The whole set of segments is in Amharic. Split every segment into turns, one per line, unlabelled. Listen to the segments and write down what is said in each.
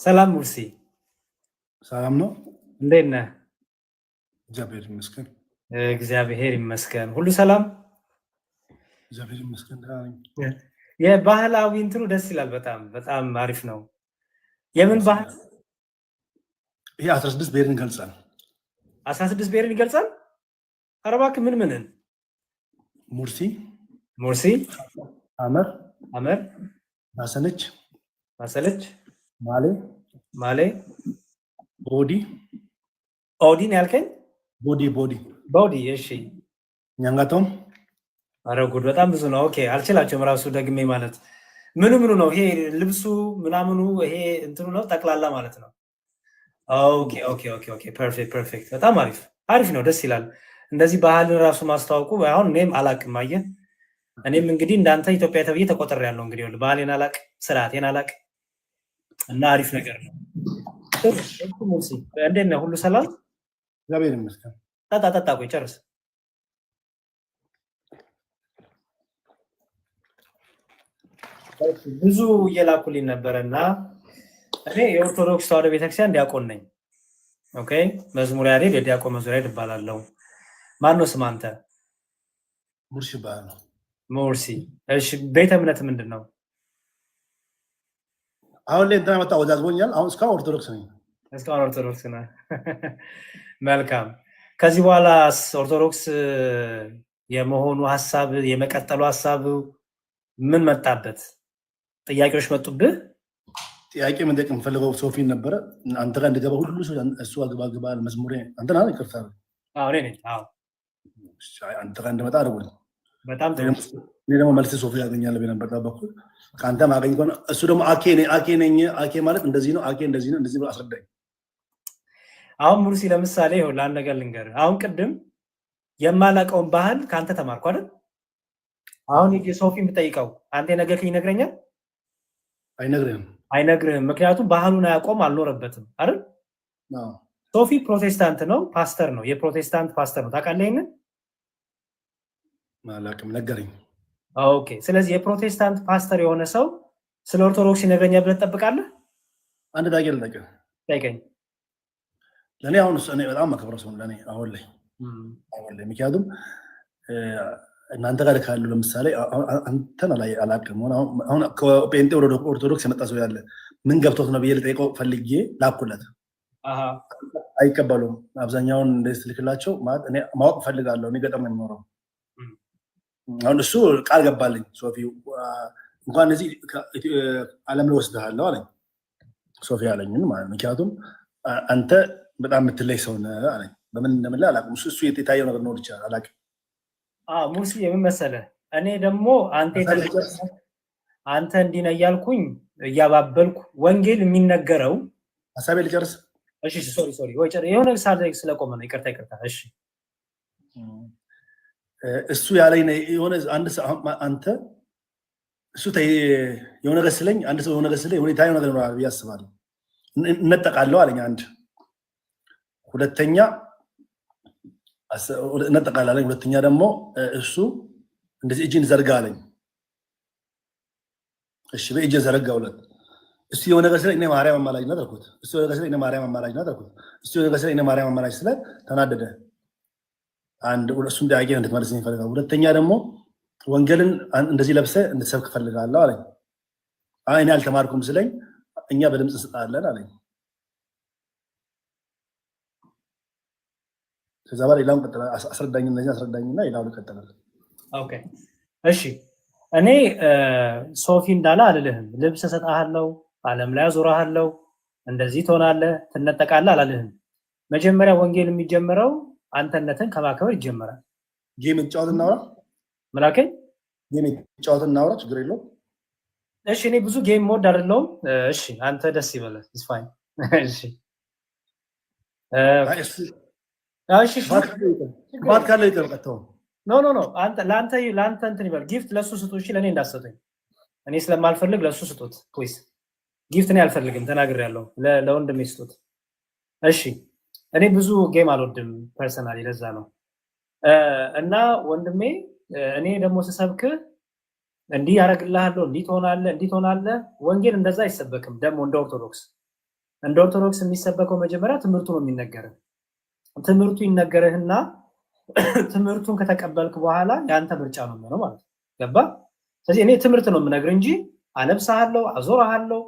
ሰላም ሙርሲ፣
ሰላም ነው።
እንዴት ነህ?
እግዚአብሔር ይመስገን።
እግዚአብሔር ይመስገን። ሁሉ ሰላም?
እግዚአብሔር ይመስገን።
የባህላዊ እንትኑ ደስ ይላል። በጣም በጣም አሪፍ ነው። የምን ባህል?
ይሄ 16 ብሔርን ይገልጻል።
16 ብሔርን ይገልጻል? ኧረ እባክህ ምን ምንን?
ሙርሲ፣
አመር፣
ማሰለች፣
ማሌ፣
ቦዲ
ኦዲን ያልከኝ?
ቦዲ።
እሺ።
ኛንጋቶም።
ኧረ ጉድ በጣም ብዙ ነው። ኦኬ አልችላቸውም ራሱ ደግሜ ማለት ምኑ ነው? ይሄ ልብሱ ምናምኑ ይሄ እንትኑ ነው ጠቅላላ ማለት ነው። ኦኬ ፐርፌክት። በጣም አሪፍ ነው። ደስ ይላል። እንደዚህ ባህልን ራሱ ማስተዋወቁ አሁን እኔም አላቅም። አየህ እኔም እንግዲህ እንዳንተ ኢትዮጵያ ተብዬ ተቆጥሬያለሁ። እንግዲህ ባህሌን አላቅ፣ ስርዓቴን አላቅ እና አሪፍ ነገር ነው። እንዴት ነህ? ሁሉ ሰላም?
እግዚአብሔር ይመስገን።
ጠጣ ቆይ ጨርስ። ብዙ እየላኩልኝ ነበረ እና እኔ የኦርቶዶክስ ተዋሕዶ ቤተክርስቲያን ዲያቆን ነኝ። ኦኬ መዝሙር ያሬድ የዲያቆን መዝሙር ያሬድ እባላለሁ። ማን ነው ስም አንተ?
ሙርሲ ይባላል።
ሙርሲ። እሺ ቤተ እምነት ምንድን ነው?
አሁን ላይ እንትና መጣ ወዛግቦኛል። አሁን እስካሁን ኦርቶዶክስ ነኝ።
እስካሁን ኦርቶዶክስ ነህ? መልካም። ከዚህ በኋላ ኦርቶዶክስ የመሆኑ ሀሳብ የመቀጠሉ ሀሳብ ምን መጣበት? ጥያቄዎች መጡብህ?
ጥያቄ መጠየቅ የምፈልገው ሶፊን ነበረ። አንተ ጋር እንድገባ ሁሉ እሱ አግባ መዝሙሬ አንተ ና ይቅርታ። አንተ ጋር እንድመጣ አድርጎኝ
በጣም
እኔ ደግሞ መልስ ሶፊ ያገኛለሁ ነበር በኩል ከአንተ ማገኝ ከሆነ እሱ ደግሞ አኬ ነኝ። አኬ ማለት እንደዚህ ነው፣ አኬ እንደዚህ ነው፣ እንደዚህ ብሎ አስረዳኝ።
አሁን ሙርሲ ለምሳሌ ይኸውልህ አንድ ነገር ልንገርህ። አሁን ቅድም የማላውቀውን ባህል ከአንተ ተማርኩ አይደል? አሁን ሶፊ የምጠይቀው አንተ የነገርከኝ ይነግረኛል? አይነግርህም። ምክንያቱም ባህሉን አያውቀውም፣ አልኖረበትም አይደል? ሶፊ ፕሮቴስታንት ነው፣ ፓስተር ነው፣ የፕሮቴስታንት ፓስተር ነው። ታውቃለህ ይሄንን?
አላውቅም፣ ነገረኝ።
ኦኬ። ስለዚህ የፕሮቴስታንት ፓስተር የሆነ ሰው ስለ ኦርቶዶክስ ይነግረኛል ብለህ ትጠብቃለህ?
አንድ ዳጌ ልጠይቅህ።
ጠይቀኝ።
ለእኔ አሁን እኔ በጣም ማከብረው ሰው ለእኔ አሁን ላይ ምክንያቱም እናንተ ጋር ካሉ ለምሳሌ አንተን አላውቅም። አሁን ከጴንጤ ወደ ኦርቶዶክስ የመጣ ሰው ያለ ምን ገብቶት ነው ብዬ ልጠይቀው ፈልጌ ላኩለት። አይቀበሉም። አብዛኛውን እንደዚህ ትልክላቸው ማወቅ ፈልጋለሁ። እኔ ገጠር ነው የሚኖረው። አሁን እሱ ቃል ገባልኝ ሶፊ እንኳን እዚህ ዓለም ላይ ወስድሃለሁ አለኝ። ሶፊ አለኝን ማለት ምክንያቱም አንተ በጣም የምትለይ ሰው ነህ አለኝ። በምን እንደምልህ አላውቅም። እሱ የታየው ነገር ኖር ይችላል አላውቅም።
ሙርሲ የምን መሰለህ፣ እኔ ደግሞ አንተ እንዲህ ነህ እያልኩኝ እያባበልኩ ወንጌል የሚነገረው
ሀሳቤ ልጨርስ።
እሺ ሶሪ ወይ የሆነ ስለቆመ ነው። ይቅርታ። እሺ
እሱ ያለኝ የሆነ አንድ አንተ እሱ የሆነ ነገር ስለኝ አንድ ሰው የሆነ ነገር ስለኝ የሆነ የታየው ነገር ይኖራል ብዬ አስባለሁ። እነጠቃለሁ አለኝ። አንድ ሁለተኛ እነጠቃለሁ አለኝ። ሁለተኛ ደግሞ እሱ እንደዚህ እጅን ዘርጋ አለኝ። እሺ በእጅ ዘረጋ። ሁለት እሱ የሆነ ነገር ስለኝ እኔ ማርያም አማላጅ ናት አልኩት። እሱ የሆነ ነገር ስለኝ እኔ ማርያም አማላጅ ናት አልኩት። እሱ የሆነ ነገር ስለኝ እኔ ማርያም አማላጅ ስለ ተናደደ። አንድ እሱ እንዲያጌ እንድትመልስ ይፈልጋል። ሁለተኛ ደግሞ ወንጌልን እንደዚህ ለብሰ እንድትሰብክ ፈልጋለሁ አለኝ። እኔ አልተማርኩም ስለኝ እኛ በድምፅ እንስጣለን አለኝ። ከዛ በኋላ ሌላውን ቀጥላል። አስረዳኝና ሌላውን ይቀጥላል።
ኦኬ እሺ። እኔ ሶፊ እንዳለ አልልህም። ልብስ እሰጥሃለሁ፣ ዓለም ላይ አዞርሃለሁ፣ እንደዚህ ትሆናለህ፣ ትነጠቃለህ አላልህም። መጀመሪያ ወንጌል የሚጀምረው አንተነትን ከማክበር ይጀምራል።
ጌም እንጫወት እናውራ።
ምላከኝ
ጌም እንጫወት እናውራ፣ ችግር የለውም።
እሺ እኔ ብዙ ጌም ሞድ አይደለሁም። እሺ አንተ ደስ ይበልህ። ኢትስ ፋይን። እሺ
ባት ካለ ይቀርቀተው
ኖ አንተ ለአንተ እንትን ይበል። ጊፍት ለሱ ስጡ። እሺ ለእኔ እንዳሰጡኝ። እኔ ስለማልፈልግ ለሱ ስጡት ፕሊዝ። ጊፍት እኔ አልፈልግም ተናግሬያለሁ። ለወንድሜ ስጡት። እሺ እኔ ብዙ ጌም አልወድም ፐርሰናሊ፣ ለዛ ነው። እና ወንድሜ እኔ ደግሞ ስሰብክህ እንዲህ ያደርግልሃለሁ፣ እንዲህ ትሆናለህ። ወንጌል እንደዛ አይሰበክም። ደግሞ እንደ ኦርቶዶክስ የሚሰበከው መጀመሪያ ትምህርቱ ነው የሚነገርህ። ትምህርቱ ይነገርህና ትምህርቱን ከተቀበልክ በኋላ የአንተ ምርጫ ነው የሚሆነው ማለት ነው። ገባ? ስለዚህ እኔ ትምህርት ነው የምነግርህ እንጂ አለብስሃለሁ፣ አዞርሃለሁ።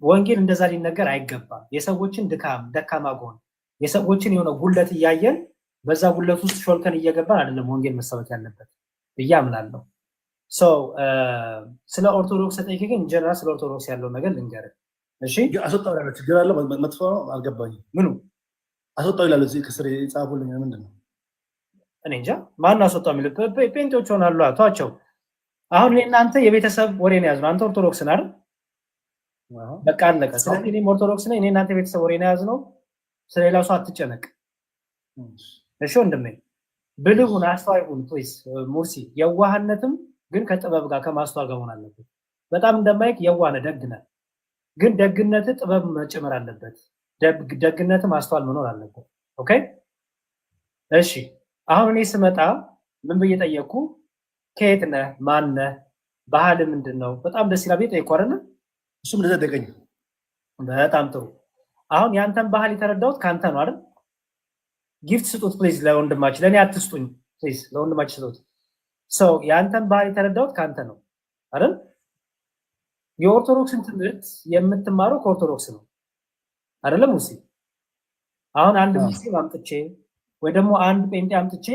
ወንጌል እንደዛ ሊነገር አይገባም። የሰዎችን ድካም፣ ደካማ ጎን፣ የሰዎችን የሆነ ጉለት እያየን በዛ ጉለት ውስጥ ሾልከን እየገባን አይደለም ወንጌል መሰበክ ያለበት ብዬ አምናለሁ። ስለ ኦርቶዶክስ ጠይቄ ግን ጀነራል ስለ ኦርቶዶክስ ያለው ነገር ልንገርህ። እሺ
አስወጣው ያለ ችግር አለው። መጥፎ ነው አልገባኝም።
ምኑ
አስወጣው ይላል እዚህ ከስር የጻፉልኝ ምንድን ነው?
እኔ እንጃ ማን አስወጣው የሚል ፔንቶች ሆናሉ። ተዋቸው። አሁን እናንተ የቤተሰብ ወሬ ነው ያዝነው። አንተ ኦርቶዶክስ ነህ አይደል? በቃ አለቀ። ስለዚህ እኔም ኦርቶዶክስ ነኝ። እኔ እናንተ የቤተሰብ ወሬ ነው ያዝነው። ስለሌላው ሰው አትጨነቅ። እሺ ወንድሜ፣ ብልህ ሁን፣ አስተዋይ ሁን። ፕሊዝ ሙርሲ፣ የዋህነትም ግን ከጥበብ ጋር ከማስተዋል ጋር መሆን አለበት። በጣም እንደማይክ የዋህ ነህ፣ ደግ ነህ። ግን ደግነት ጥበብ መጨመር አለበት። ደግነት ማስተዋል መኖር አለበት። ኦኬ እሺ። አሁን እኔ ስመጣ ምን ብዬ ጠየቅኩ? ከየት ነህ? ማን ነህ? ባህል ምንድን ነው? በጣም ደስ ይላል ብዬ ጠየቅኩ አይደለ?
እሱም ለዘደቀኝ።
በጣም ጥሩ። አሁን ያንተን ባህል የተረዳሁት ከአንተ ነው አይደል? ጊፍት ስጡት ፕሊዝ ለወንድማችን፣ ለእኔ አትስጡኝ ፕሊዝ፣ ለወንድማችን ስጡት። ሰው የአንተን ባህል የተረዳሁት ከአንተ ነው አይደል? የኦርቶዶክስን ትምህርት የምትማረው ከኦርቶዶክስ ነው አይደለም? ሙሲ አሁን አንድ ሙስሊም አምጥቼ ወይ ደግሞ አንድ ጴንጤ አምጥቼ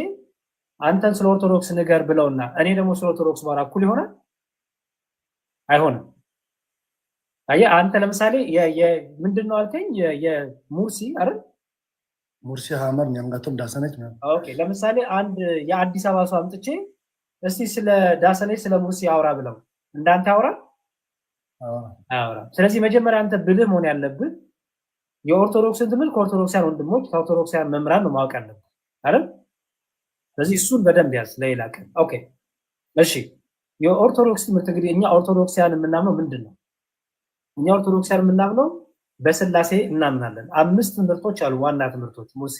አንተን ስለ ኦርቶዶክስ ንገር ብለውና እኔ ደግሞ ስለ ኦርቶዶክስ ባወራ እኩል ይሆናል? አይሆንም። አየህ አንተ ለምሳሌ ምንድን ነው አልከኝ? የሙርሲ አይደል?
ሙርሲ ሀመር ኛንጋቶም ዳሰነች ነው።
ኦኬ ለምሳሌ አንድ የአዲስ አበባ ሰው አምጥቼ እስቲ ስለ ዳሰነች ስለ ሙርሲ አውራ ብለው እንዳንተ ያውራ አውራ። ስለዚህ መጀመሪያ አንተ ብልህ መሆን ያለብህ የኦርቶዶክስን ትምህርት ከኦርቶዶክሳን ወንድሞች ከኦርቶዶክሳን መምህራን ነው ማወቅ ያለብህ አይደል? ስለዚህ እሱን በደንብ ያዝ ለሌላ ቀን። ኦኬ እሺ። የኦርቶዶክስ ትምህርት እንግዲህ እኛ ኦርቶዶክሳን የምናምነው ምንድን ነው? እኛ ኦርቶዶክሳን የምናምነው በስላሴ እናምናለን። 5 ትምህርቶች አሉ፣ ዋና ትምህርቶች ሙሲ።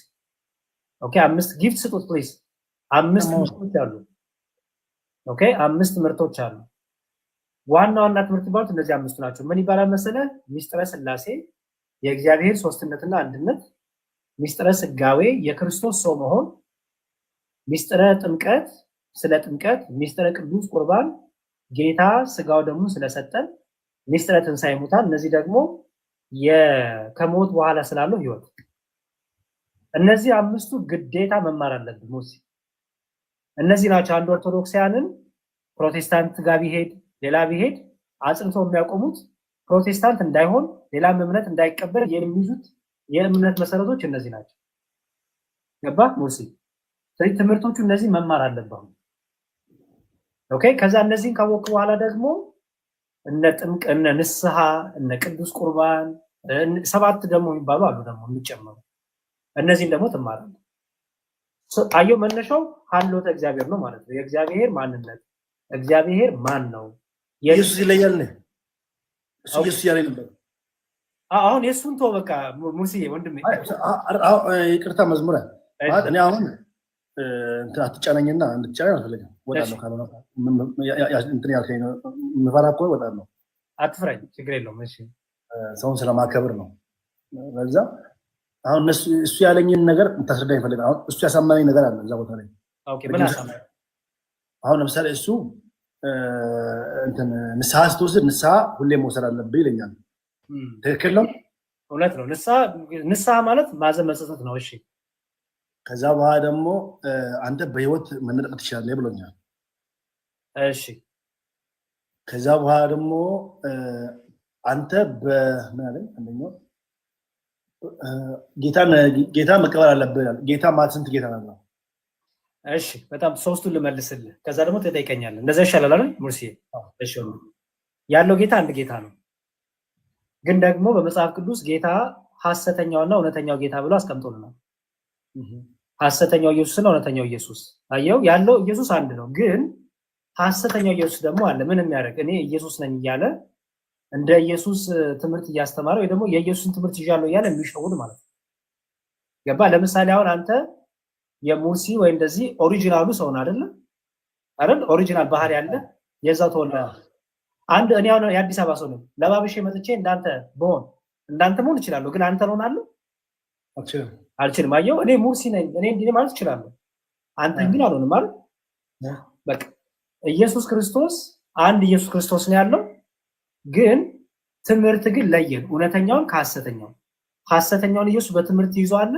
ኦኬ 5 ጊፍት ስጡት ፕሊዝ። 5 ትምህርቶች አሉ። ኦኬ 5 ትምህርቶች አሉ። ዋና ትምህርት ይባሉት እነዚህ 5 ናቸው። ምን ይባላል መሰለህ? ሚስጥረ ስላሴ፣ የእግዚአብሔር ሶስትነትና አንድነት፣ ሚስጥረ ስጋዌ፣ የክርስቶስ ሰው መሆን፣ ሚስጥረ ጥምቀት፣ ስለ ጥምቀት፣ ሚስጥረ ቅዱስ ቁርባን፣ ጌታ ስጋው ደግሞ ስለሰጠን፣ ሚስጥረ ትንሣኤ ሙታን። እነዚህ ደግሞ ከሞት በኋላ ስላለው ህይወት። እነዚህ 5ቱ ግዴታ መማር አለብን ሙሲ። እነዚህ ናቸው አንድ ኦርቶዶክሳውያንን ፕሮቴስታንት ጋር ቢሄድ ሌላ ቢሄድ አጽንተው የሚያቆሙት ፕሮቴስታንት እንዳይሆን ሌላም እምነት እንዳይቀበል የሚይዙት የእምነት መሰረቶች እነዚህ ናቸው። ገባ ሙሲ? ስለዚህ ትምህርቶቹ እነዚህ መማር አለብን። ኦኬ ከዛ እነዚህን ካወቁ በኋላ ደግሞ እነ ጥምቅ፣ እነ ንስሐ፣ እነ ቅዱስ ቁርባን 7 ደግሞ የሚባሉ አሉ ደግሞ የሚጨመሩ። እነዚህን ደግሞ ትማራለህ። አየው መነሻው ሀልዎተ እግዚአብሔር ነው ማለት ነው። የእግዚአብሔር ማንነት፣ እግዚአብሔር ማን ነው?
ኢየሱስ ይለያል ነው እሱ ኢየሱስ ያለ ነበር።
አሁን የሱን ተው በቃ ሙሲ ወንድሜ።
ይቅርታ መዝሙር ማለት እኔ አሁን እንትን አትጫነኝና እንድትጫነኝ አልፈልግም። ወጣለሁ ካልሆነ እንትን ያልከኝ ነው የምፈራ እኮ ወጣለሁ።
አትፍራኝ፣ ችግር የለውም። እሺ
ሰውን ስለማከብር ነው። በዛ አሁን እሱ ያለኝን ነገር እንታስረዳኝ ይፈልጋል። አሁን እሱ ያሳመነኝ ነገር አለ እዛ ቦታ ላይ።
ኦኬ ምን አሳመነኝ?
አሁን ለምሳሌ እሱ እንትን ንስሐ ስትወስድ ንስሐ ሁሌ መውሰድ አለብህ ይለኛል። ትክክል ነው፣
እውነት ነው። ንስሐ ማለት ማዘን መጸጸት ነው። እሺ
ከዛ በኋላ ደግሞ አንተ በህይወት መነጠቅ ትችላለህ ብሎኛል።
እሺ
ከዛ በኋላ ደግሞ አንተ በምን አለኝ? አንደኛው ጌታ መቀበል አለብህ ይላል። ጌታ ማለት ስንት ጌታ ነው?
እሺ በጣም 3ቱን ልመልስልህ፣ ከዛ ደግሞ ትጠይቀኛለህ። እንደዛ ይሻላል አይደል ሙርሲ? እሺ ያለው ጌታ አንድ ጌታ ነው፣ ግን ደግሞ በመጽሐፍ ቅዱስ ጌታ ሐሰተኛውና እውነተኛው ጌታ ብሎ አስቀምጦልናል። ሐሰተኛው ኢየሱስና እውነተኛው ኢየሱስ። አየው ያለው ኢየሱስ አንድ ነው፣ ግን ሐሰተኛው ኢየሱስ ደግሞ አለ። ምን የሚያደርግ እኔ ኢየሱስ ነኝ እያለ እንደ ኢየሱስ ትምህርት እያስተማረ ወይ ደግሞ የኢየሱስን ትምህርት ይዣለሁ እያለ የሚሸውድ ማለት ነው። ገባ? ለምሳሌ አሁን አንተ የሙርሲ ወይ እንደዚህ ኦሪጂናሉ ሰውን አይደለም አይደል? ኦሪጂናል ባህሪ ያለ የዛው ተወለደ። አንድ እኔ አሁን የአዲስ አበባ ሰው ነኝ። ለባብሼ መጥቼ እንዳንተ በሆን እንዳንተ መሆን እችላለሁ፣ ግን አንተ ልሆናለሁ አልችልም። አየው እኔ ሙርሲ ነኝ እኔ እንዲህ ማለት እችላለሁ፣ አንተ ግን አልሆንም ማለት በቃ። ኢየሱስ ክርስቶስ አንድ ኢየሱስ ክርስቶስ ነው ያለው፣ ግን ትምህርት ግን ለየን፣ እውነተኛውን ከሐሰተኛው። ሐሰተኛውን ኢየሱስ በትምህርት ይዟል፣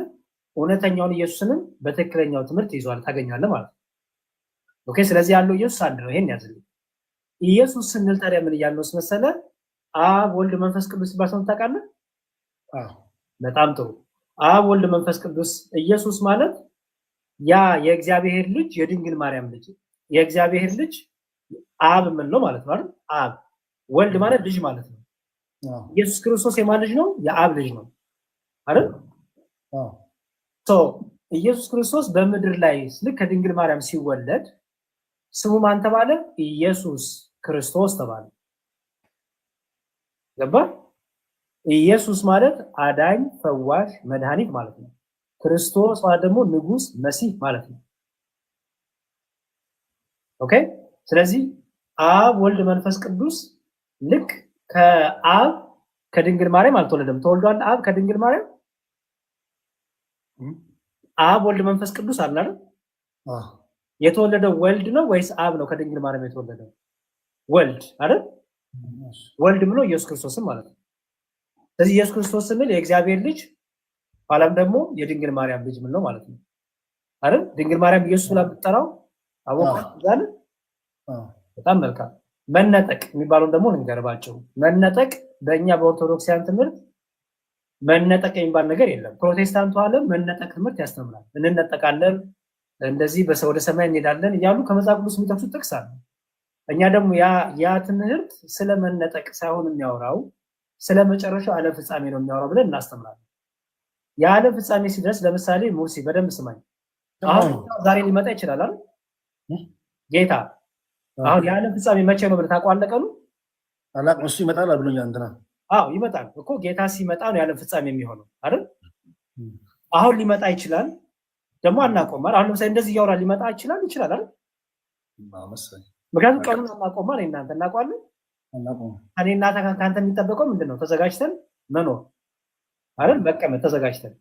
እውነተኛውን ኢየሱስንም በትክክለኛው ትምህርት ይዟል ታገኛለህ ማለት ነው። ኦኬ። ስለዚህ ያለው ኢየሱስ አንድ ነው። ይሄን ያዝልኝ። ኢየሱስ ስንል ታዲያ ምን እያልነው መሰለ? አብ ወልድ መንፈስ ቅዱስ ሲባል ሰምተህ ታውቃለህ? በጣም ጥሩ። አብ ወልድ መንፈስ ቅዱስ። ኢየሱስ ማለት ያ የእግዚአብሔር ልጅ የድንግል ማርያም ልጅ የእግዚአብሔር ልጅ አብ ምን ነው ማለት ነው አይደል? አብ ወልድ ማለት ልጅ ማለት ነው። ኢየሱስ ክርስቶስ የማን ልጅ ነው? የአብ ልጅ ነው አይደል? ኢየሱስ ክርስቶስ በምድር ላይ ልክ ከድንግል ማርያም ሲወለድ ስሙ ማን ተባለ? ኢየሱስ ክርስቶስ ተባለ። ገባ? ኢየሱስ ማለት አዳኝ፣ ፈዋሽ፣ መድኃኒት ማለት ነው። ክርስቶስ ማለት ደግሞ ንጉስ፣ መሲህ ማለት ነው። ኦኬ። ስለዚህ አብ ወልድ መንፈስ ቅዱስ ልክ ከአብ ከድንግል ማርያም አልተወለደም። ተወልዷል አብ ከድንግል ማርያም። አብ ወልድ መንፈስ ቅዱስ አለ አይደል? የተወለደው ወልድ ነው ወይስ አብ ነው ከድንግል ማርያም የተወለደው? ወልድ አይደል? ወልድ ምሎ ኢየሱስ ክርስቶስም ማለት ነው። ስለዚህ ኢየሱስ ክርስቶስ ስንል የእግዚአብሔር ልጅ ኋላም ደግሞ የድንግል ማርያም ልጅ ምን ነው ማለት ነው አይደል? ድንግል ማርያም ኢየሱስ ብላ ብትጠራው አወቃለ። በጣም መልካም። መነጠቅ የሚባለውን ደግሞ እንገርባቸው። መነጠቅ በእኛ በኦርቶዶክሳውያን ትምህርት መነጠቅ የሚባል ነገር የለም። ፕሮቴስታንቱ ዓለም መነጠቅ ትምህርት ያስተምራል። እንነጠቃለን፣ እንደዚህ ወደ ሰማይ እንሄዳለን እያሉ ከመጽሐፍ ቅዱስ የሚጠቅሱት ጥቅስ አለ። እኛ ደግሞ ያ ትምህርት ስለ መነጠቅ ሳይሆን የሚያወራው ስለ መጨረሻው ዓለም ፍጻሜ ነው የሚያወራው ብለን እናስተምራለን። የዓለም ፍጻሜ ሲደርስ ለምሳሌ ሙርሲ በደንብ ስማኝ። አሁን ዛሬ ሊመጣ ይችላል አይደል? ጌታ አሁን የዓለም ፍጻሜ መቼ ነው ብለህ ታውቀዋለህ? ቀኑ
አላውቅም። እሱ ይመጣል ብሎኛል እንትና።
አዎ ይመጣል እኮ ጌታ ሲመጣ ነው የዓለም ፍጻሜ የሚሆነው አይደል? አሁን ሊመጣ ይችላል ደግሞ አናውቀውም። አሁን ለምሳሌ እንደዚህ እያወራ ሊመጣ ይችላል አይደል? ምክንያቱም ቀኑን አናውቀውም። እናንተ እናውቀዋለን። እኔ እና ከአንተ የሚጠበቀው ምንድን ነው? ተዘጋጅተን መኖር አይደል? መቀመጥ ተዘጋጅተን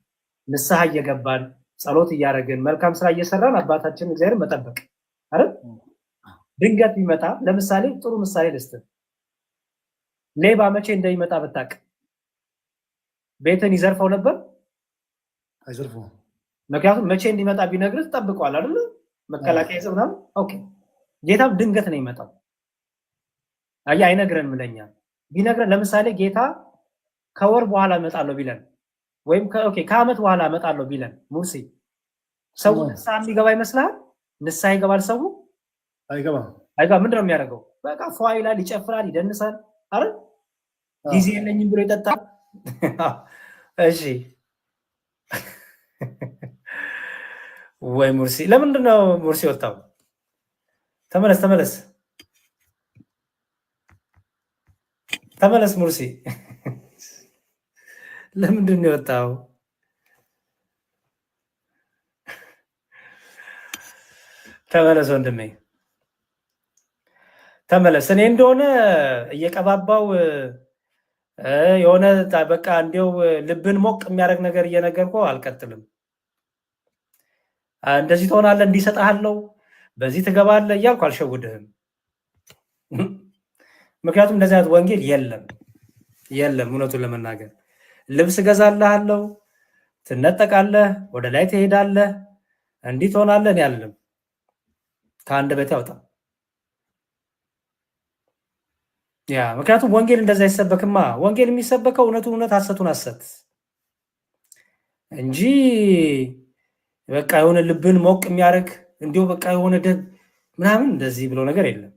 ንስሐ እየገባን ጸሎት እያደረግን መልካም ስራ እየሰራን አባታችን እግዚአብሔር መጠበቅ አይደል? ድንገት ቢመጣ ለምሳሌ ጥሩ ምሳሌ ልስጥህ። ሌባ መቼ እንደሚመጣ ብታውቅ ቤትን ይዘርፈው ነበር?
አይዘርፈው።
ምክንያቱም መቼ እንዲመጣ ቢነግርህ ትጠብቀዋል አይደል? መከላከያ ይዘው ምናምን። ኦኬ። ጌታም ድንገት ነው የሚመጣው። አያ አይነግረንም ለኛ። ቢነግረን ለምሳሌ ጌታ ከወር በኋላ እመጣለሁ ቢለን ወይም ከዓመት በኋላ እመጣለሁ ቢለን ሙርሲ ሰው ንስሐ የሚገባ ይመስልሃል? ንስሐ ይገባል ሰው?
አይገባም።
ምንድን ነው የሚያደርገው? በቃ ፏ ይላል፣ ይጨፍራል፣ ይደንሳል አይደል? ጊዜ የለኝም ብሎ ይጠጣል። እሺ ወይ ሙርሲ፣ ለምንድን ነው ሙርሲ ወጣው? ተመለስ ሙርሲ፣ ለምንድን ነው የወጣው? ተመለስ ወንድሜ ተመለስ። እኔ እንደሆነ እየቀባባው የሆነ በቃ እንዲያው ልብን ሞቅ የሚያደርግ ነገር እየነገርኩህ አልቀጥልም። እንደዚህ ትሆናለህ፣ እንዲሰጥሃለሁ፣ በዚህ ትገባለህ እያልኩ አልሸውድህም። ምክንያቱም እንደዚህ አይነት ወንጌል የለም። እውነቱን ለመናገር ልብስ እገዛልሃለሁ፣ ትነጠቃለህ፣ ወደ ላይ ትሄዳለህ፣ እንዲህ ትሆናለህ እኔ አልልም። ከአንደበቴ ያውጣ። ምክንያቱም ወንጌል እንደዛ አይሰበክማ። ወንጌል የሚሰበከው እውነቱን እውነት ሐሰቱን ሐሰት እንጂ በቃ የሆነ ልብን ሞቅ የሚያደርግ እንዲሁ በቃ የሆነ ደግ ምናምን እንደዚህ ብሎ ነገር የለም።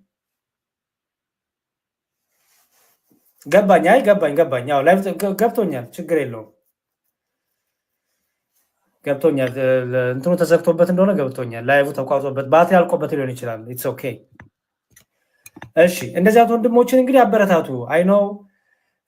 ገባኝ። ገባኝ። ያው ላይቭ ገብቶኛል። ችግር የለውም። ገብቶኛል። እንትኑ ተዘግቶበት እንደሆነ ገብቶኛል። ላይቭ ተቋርጦበት ባትሪ አልቆበት ሊሆን ይችላል። ኢትስ ኦኬ። እሺ እንደዚህ አይነት ወንድሞችን እንግዲህ አበረታቱ። አይ ኖ